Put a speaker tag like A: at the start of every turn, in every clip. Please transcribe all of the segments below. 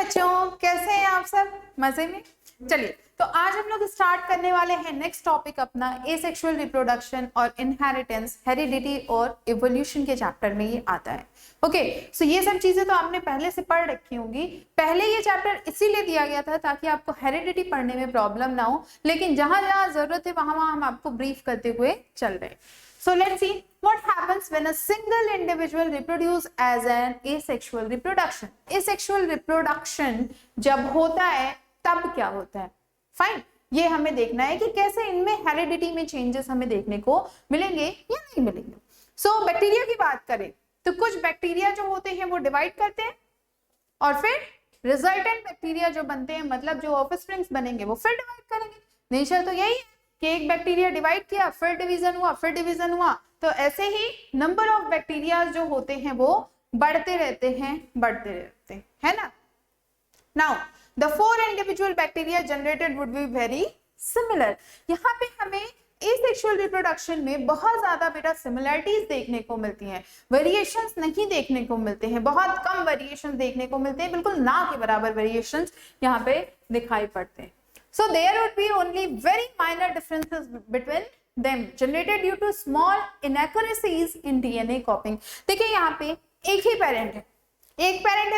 A: बच्चों, कैसे हैं आप सब? मजे में? चलिए, तो आज हम लोग स्टार्ट करने वाले हैं नेक्स्ट टॉपिक अपना एसेक्सुअल रिप्रोडक्शन और इनहेरिटेंस, हेरिडिटी और इवोल्यूशन के चैप्टर में ये आता है। ओके, सो ये सब चीजें तो आपने पहले से पढ़ रखी होंगी। पहले ये चैप्टर इसीलिए दिया गया था ताकि आपको हेरिडिटी पढ़ने में प्रॉब्लम ना हो, लेकिन जहां जहां जरूरत है वहां वहां हम आपको ब्रीफ करते हुए चल रहे हैं। So let's see what happens when a single individual reproduce as an asexual reproduction. Asexual reproduction जब होता है तब क्या होता है? फाइन, ये हमें देखना है कि कैसे इनमें हेरिडिटी में चेंजेस हमें देखने को मिलेंगे या नहीं मिलेंगे। सो बैक्टीरिया की बात करें तो कुछ बैक्टीरिया जो होते हैं वो डिवाइड करते हैं और फिर रिजल्टेंट बैक्टीरिया जो बनते हैं, मतलब जो ऑफस्प्रिंग्स बनेंगे वो फिर डिवाइड करेंगे। नेचर तो यही है कि एक बैक्टीरिया डिवाइड किया, फिर डिवीजन हुआ, फिर डिवीजन हुआ, तो ऐसे ही नंबर ऑफ बैक्टीरिया जो होते हैं वो बढ़ते रहते हैं, है ना। Now the 4 individual bacteria generated would be very similar. यहाँ पे हमें एसेक्सुअल रिप्रोडक्शन में बहुत ज्यादा बेटा सिमिलरिटीज देखने को मिलती हैं, वेरिएशंस नहीं देखने को मिलते हैं, बहुत कम वेरिएशंस देखने को मिलते हैं, बिल्कुल ना के बराबर वेरिएशंस यहाँ पे दिखाई पड़ते हैं। So there would be only very minor differences between them generated due to small inaccuracies in DNA copying। देखिए यहाँ पे एक ही पेरेंट है,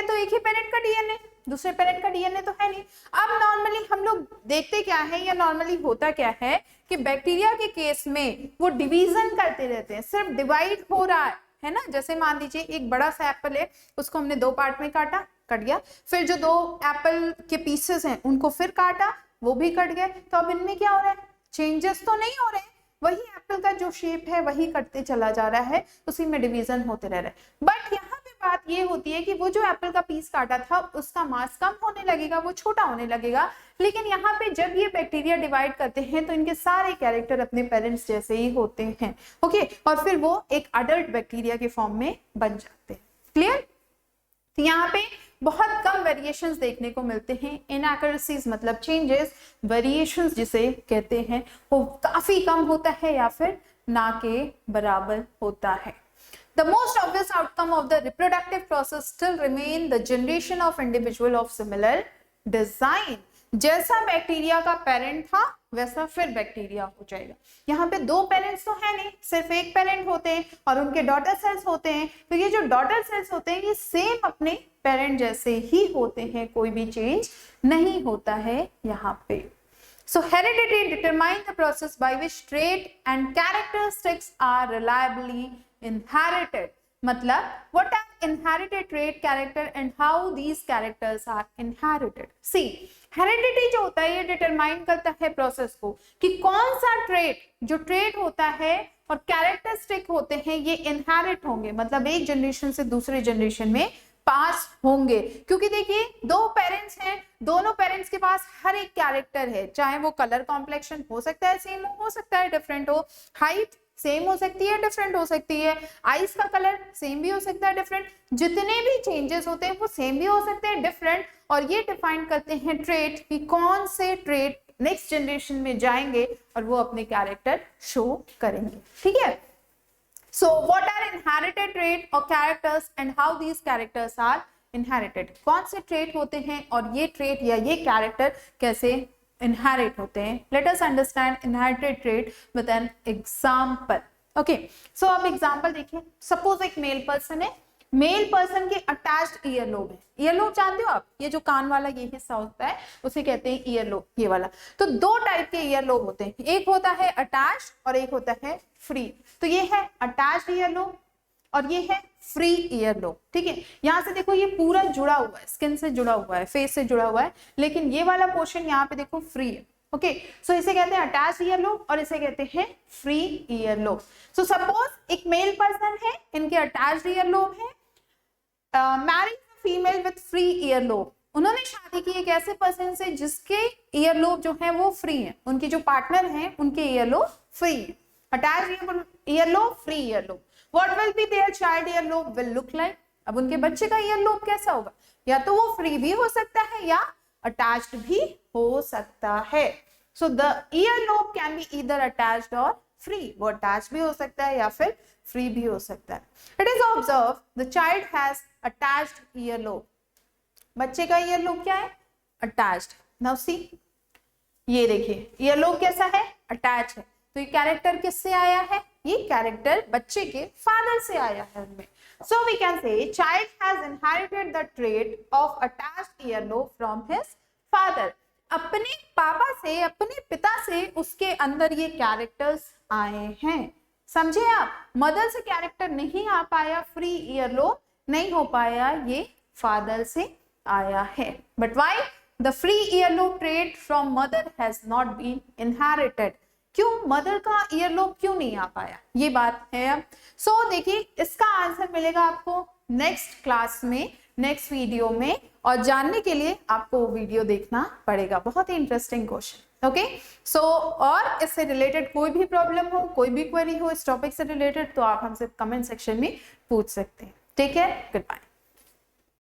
A: तो एक ही पेरेंट का डीएनए, दूसरे पेरेंट का डीएनए तो है नहीं। अब नॉर्मली हम लोग देखते क्या है या नॉर्मली होता क्या है कि बैक्टीरिया के केस में वो डिवीजन करते रहते हैं, सिर्फ डिवाइड हो रहा है ना। जैसे मान लीजिए एक बड़ा सा एप्पल है, उसको हमने 2 पार्ट में कट गया, फिर जो 2 एप्पल के पीसेस हैं उनको फिर काटा, वो भी कट गए। तो अब इनमें क्या हो रहा है? चेंजेस तो नहीं हो रहे, वही एप्पल का जो शेप है वही कटते चला जा रहा है, उसी में डिवीजन होते रह रहे हैं। बट यहाँ पे बात ये होती है कि वो जो एप्पल का पीस काटा था उसका मास कम होने लगेगा, वो छोटा होने लगेगा। लेकिन यहाँ पे जब ये बैक्टीरिया डिवाइड करते हैं तो इनके सारे कैरेक्टर अपने पेरेंट्स जैसे ही होते हैं। ओके, और फिर वो एक अडल्ट बैक्टीरिया के फॉर्म में बन जाते हैं। क्लियर? तो यहाँ पे बहुत कम वेरिएशंस देखने को मिलते हैं। इनएक्यूरेसीज मतलब चेंजेस, वेरिएशंस जिसे कहते हैं वो काफी कम होता है या फिर ना के बराबर होता है। The most obvious outcome of the reproductive process still remain the generation of individual of similar design। जैसा बैक्टीरिया का पेरेंट था वैसा फिर बैक्टीरिया हो जाएगा। यहाँ पे 2 पेरेंट्स तो है नहीं, सिर्फ एक पेरेंट होते हैं और उनके डॉटर सेल्स होते हैं। तो ये जो डॉटर सेल्स होते हैं ये सेम अपने पेरेंट जैसे ही होते हैं, कोई भी चेंज नहीं होता है यहाँ पे। So heredity determine the process by which trait and characteristics are reliably inherited। मतलब what are inherited trait, character and how these characters are inherited। See, heredity जो होता है ये डिटरमाइन करता है प्रोसेस को कि कौन सा ट्रेट, जो ट्रेट होता है और कैरेक्टरिस्टिक होते हैं ये इनहेरिट होंगे, मतलब एक जनरेशन से दूसरे जनरेशन में पास होंगे। क्योंकि देखिए 2 पेरेंट्स हैं, दोनों पेरेंट्स के पास हर एक कैरेक्टर है, चाहे वो कलर कॉम्प्लेक्शन हो सकता है सेम हो सकता है डिफरेंट हो, हाइट सेम हो सकती है डिफरेंट हो सकती है, आईज का कलर सेम भी हो सकता है डिफरेंट, जितने भी चेंजेस होते हैं वो सेम भी हो सकते हैं डिफरेंट। और ये डिफाइन करते हैं ट्रेट कि कौन से ट्रेट नेक्स्ट जनरेशन में जाएंगे और वो अपने कैरेक्टर शो करेंगे। ठीक है। So what are inherited trait or characters and how these characters are inherited? कौन से trait होते हैं और ये trait या ये character कैसे inherit होते हैं? Let us understand inherited trait with an example. Okay, so अब example देखिए। Suppose एक male person है, मेल पर्सन के अटैच्ड ईयरलोब है। ईयरलोब जानते हो आप, ये जो कान वाला ये हिस्सा होता है उसे कहते हैं ईयरलोब, ये वाला। तो 2 टाइप के ईयरलोब होते हैं, एक होता है अटैच्ड और एक होता है फ्री। तो ये है अटैच्ड ईयरलोब और ये है फ्री ईयरलोब। ठीक है, यहाँ से देखो ये पूरा जुड़ा हुआ है, स्किन से जुड़ा हुआ है, फेस से जुड़ा हुआ है, लेकिन ये वाला पोर्शन यहाँ पे देखो फ्री है। ओके, सो इसे कहते हैं अटैच्ड ईयरलोब और इसे कहते हैं फ्री ईयरलोब। सो सपोज एक मेल पर्सन है, इनके अटैच्ड ईयरलोब है, married female with free earlobe. उन्होंने शादी की एक ऐसे पर्सन से जिसके ईयरलोब जो है वो फ्री है, उनकी जो पार्टनर है उनके ईयरलोब फ्री है। Attached earlobe, free earlobe. What will be their child earlobe will look like. अब उनके बच्चे का ईयरलोब कैसा होगा? या तो वो फ्री भी हो सकता है या अटैच्ड भी हो सकता है। So the earlobe can be either attached और फ्री, वो अटैच भी हो सकता है या फिर फ्री भी हो सकता है। It is observe the child has attached earlobe बच्चे का ईयरलोब क्या है, अटैच्ड। नाउ सी, ये देखिए ईयरलोब कैसा है, अटैच है। तो ये कैरेक्टर किससे आया है, ये कैरेक्टर बच्चे के फादर से आया है उनमें। So we can say child has inherited the trait of attached earlobe from his father. अपने पापा से, अपने पिता से उसके अंदर ये कैरेक्टर्स आए हैं। समझे आप, मदर से कैरेक्टर नहीं आ पाया, फ्री ईयरलोब नहीं हो पाया, ये फादर से आया है। But why the free earlobe trait from mother has not been inherited. क्यों मदर का ईयरलोब क्यों नहीं आ पाया, ये बात है। अब सो देखिए इसका आंसर मिलेगा आपको नेक्स्ट क्लास में, नेक्स्ट वीडियो में, और जानने के लिए आपको वो वीडियो देखना पड़ेगा। बहुत ही इंटरेस्टिंग क्वेश्चन। ओके सो और इससे रिलेटेड कोई भी प्रॉब्लम हो, कोई भी क्वेरी हो इस टॉपिक से रिलेटेड, तो आप हमसे कमेंट सेक्शन में पूछ सकते हैं। ठीक है, गुड बाय।